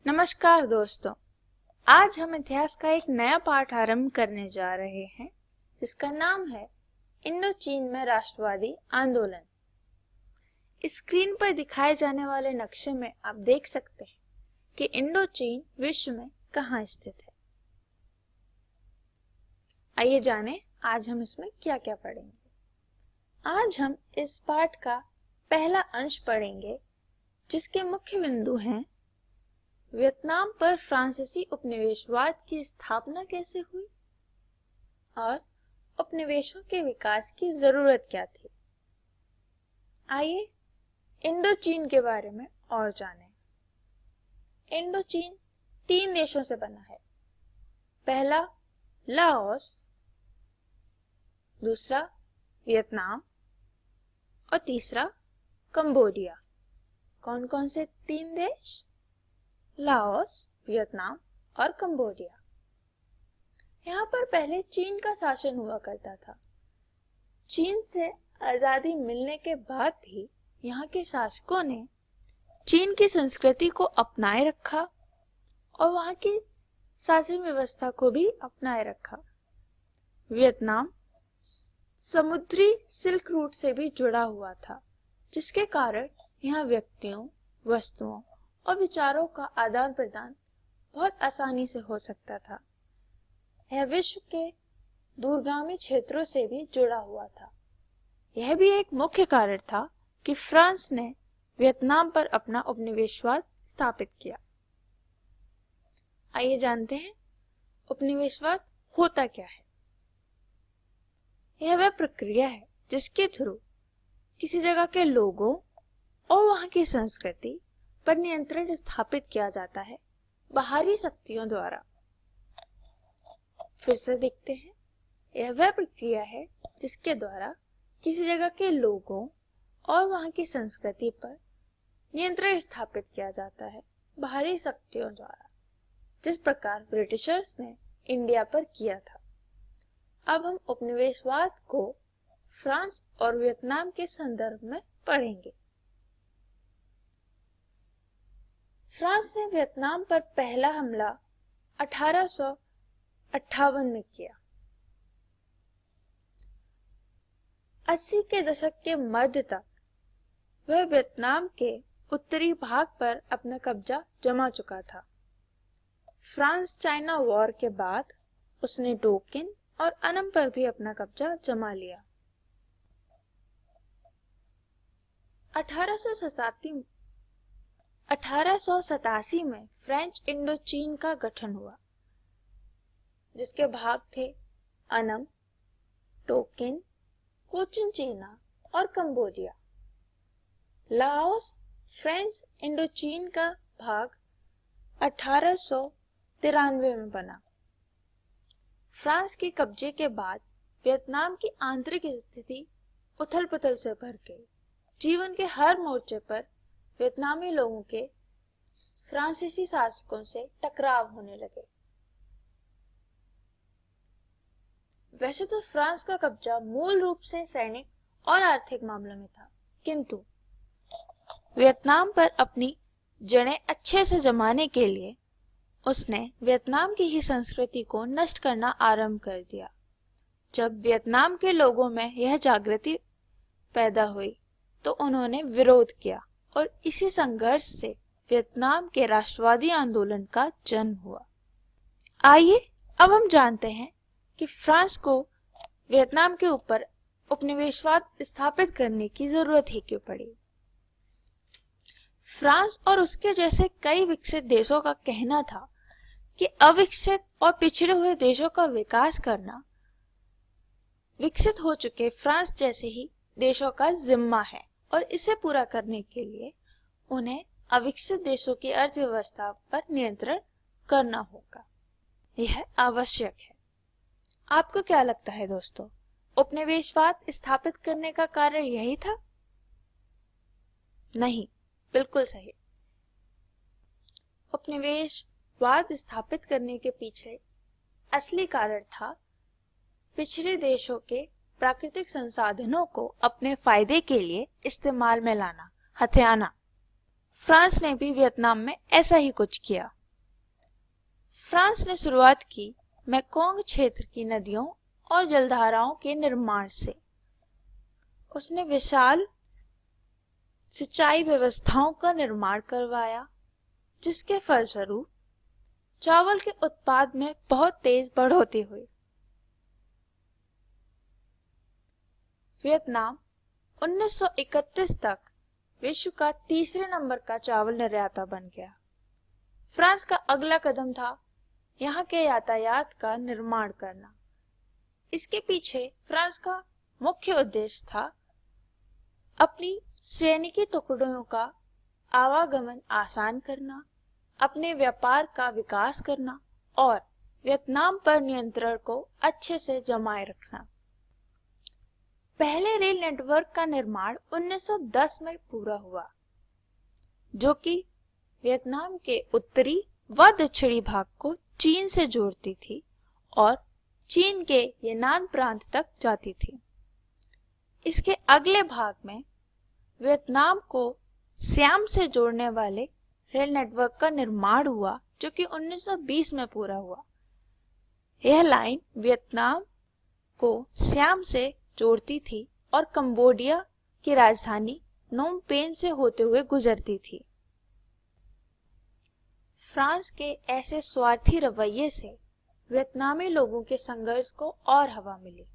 नमस्कार दोस्तों, आज हम इतिहास का एक नया पाठ आरंभ करने जा रहे हैं जिसका नाम है इंडो चीन में राष्ट्रवादी आंदोलन। स्क्रीन पर दिखाए जाने वाले नक्शे में आप देख सकते हैं कि इंडो चीन विश्व में कहाँ स्थित है। आइए जानें आज हम इसमें क्या क्या पढ़ेंगे। आज हम इस पाठ का पहला अंश पढ़ेंगे जिसके मुख्य बिंदु हैं वियतनाम पर फ्रांसीसी उपनिवेशवाद की स्थापना कैसे हुई और उपनिवेशों के विकास की जरूरत क्या थी। आइए इंडो चीन के बारे में और जानें। इंडो चीन 3 देशों से बना है। पहला लाओस, दूसरा वियतनाम और तीसरा कंबोडिया। कौन कौन से 3 देश? लाओस, वियतनाम और कंबोडिया। यहाँ पर पहले चीन का शासन हुआ करता था। चीन से आजादी मिलने के बाद भी यहाँ के शासकों ने चीन की संस्कृति को अपनाए रखा और वहाँ की शासन व्यवस्था को भी अपनाए रखा। वियतनाम समुद्री सिल्क रूट से भी जुड़ा हुआ था, जिसके कारण यहाँ व्यक्तियों, वस्तुओं और विचारों का आदान प्रदान बहुत आसानी से हो सकता था। यह विश्व के दूरगामी क्षेत्रों से भी जुड़ा हुआ था। यह भी एक मुख्य कारण था कि फ्रांस ने वियतनाम पर अपना उपनिवेशवाद स्थापित किया। आइए जानते हैं उपनिवेशवाद होता क्या है। यह वह प्रक्रिया है जिसके थ्रू किसी जगह के लोगों और वहां की संस्कृति पर नियंत्रण स्थापित किया जाता है बाहरी शक्तियों द्वारा। फिर से देखते हैं, यह वह प्रक्रिया है जिसके द्वारा किसी जगह के लोगों और वहां की संस्कृति पर नियंत्रण स्थापित किया जाता है बाहरी शक्तियों द्वारा, जिस प्रकार ब्रिटिशर्स ने इंडिया पर किया था। अब हम उपनिवेशवाद को फ्रांस और वियतनाम के संदर्भ में पढ़ेंगे। फ्रांस ने वियतनाम पर पहला हमला 1858 में किया। 80 के दशक के मध्य तक वह वियतनाम के उत्तरी भाग पर अपना कब्जा जमा चुका था। फ्रांस चाइना वॉर के बाद उसने डोकिन और अनम पर भी अपना कब्जा जमा लिया। 1887 में फ्रेंच इंडो चीन का गठन हुआ, जिसके भाग थे अनम, टोकिन, कोचिन चीना और कंबोडिया। लाओस फ्रेंच इंडो चीन का भाग 1893 में बना। फ्रांस के कब्जे के बाद वियतनाम की आंतरिक स्थिति उथल पुथल से भर गई। जीवन के हर मोर्चे पर वियतनामी लोगों के फ्रांसीसी शासकों से टकराव होने लगे। वैसे तो फ्रांस का कब्जा मूल रूप से सैनिक और आर्थिक मामलों में था, किंतु वियतनाम पर अपनी जड़ें अच्छे से जमाने के लिए उसने वियतनाम की ही संस्कृति को नष्ट करना आरंभ कर दिया। जब वियतनाम के लोगों में यह जागृति पैदा हुई तो उन्होंने विरोध किया और इसी संघर्ष से वियतनाम के राष्ट्रवादी आंदोलन का जन्म हुआ। आइए अब हम जानते हैं कि फ्रांस को वियतनाम के ऊपर उपनिवेशवाद स्थापित करने की जरूरत ही क्यों पड़ी। फ्रांस और उसके जैसे कई विकसित देशों का कहना था कि अविकसित और पिछड़े हुए देशों का विकास करना विकसित हो चुके फ्रांस जैसे ही देशों का जिम्मा है और इसे पूरा करने के लिए उन्हें अविकसित देशों की अर्थव्यवस्था पर नियंत्रण करना होगा। यह आवश्यक है। आपको क्या लगता है दोस्तों, उपनिवेशवाद स्थापित करने का कार्य यही था? नहीं, बिल्कुल सही। उपनिवेशवाद स्थापित करने के पीछे असली कारण था पिछड़े देशों के प्राकृतिक संसाधनों को अपने फायदे के लिए इस्तेमाल में लाना, हथियाना। फ्रांस ने भी वियतनाम में ऐसा ही कुछ किया। फ्रांस ने शुरुआत की मेकोंग क्षेत्र की नदियों और जलधाराओं के निर्माण से। उसने विशाल सिंचाई व्यवस्थाओं का निर्माण करवाया, जिसके फलस्वरूप चावल के उत्पाद में बहुत तेज बढ़ोतरी हुई। वियतनाम 1931 तक विश्व का तीसरे नंबर का चावल निर्याता बन गया। फ्रांस का अगला कदम था यहाँ के यातायात का निर्माण करना। इसके पीछे फ्रांस का मुख्य उद्देश्य था अपनी सैनिकी टुकड़ियों का आवागमन आसान करना, अपने व्यापार का विकास करना और वियतनाम पर नियंत्रण को अच्छे से जमाए रखना। पहले रेल नेटवर्क का निर्माण 1910 में पूरा हुआ, जो कि वियतनाम के उत्तरी व दक्षिणी भाग को चीन से जोड़ती थी और चीन के यनान प्रांत तक जाती थी। इसके अगले भाग में वियतनाम को सियाम से जोड़ने वाले रेल नेटवर्क का निर्माण हुआ, जो कि 1920 में पूरा हुआ। यह लाइन वियतनाम को सियाम से जोड़ती थी और कंबोडिया की राजधानी नोम पेन से होते हुए गुजरती थी। फ्रांस के ऐसे स्वार्थी रवैये से वियतनामी लोगों के संघर्ष को और हवा मिली।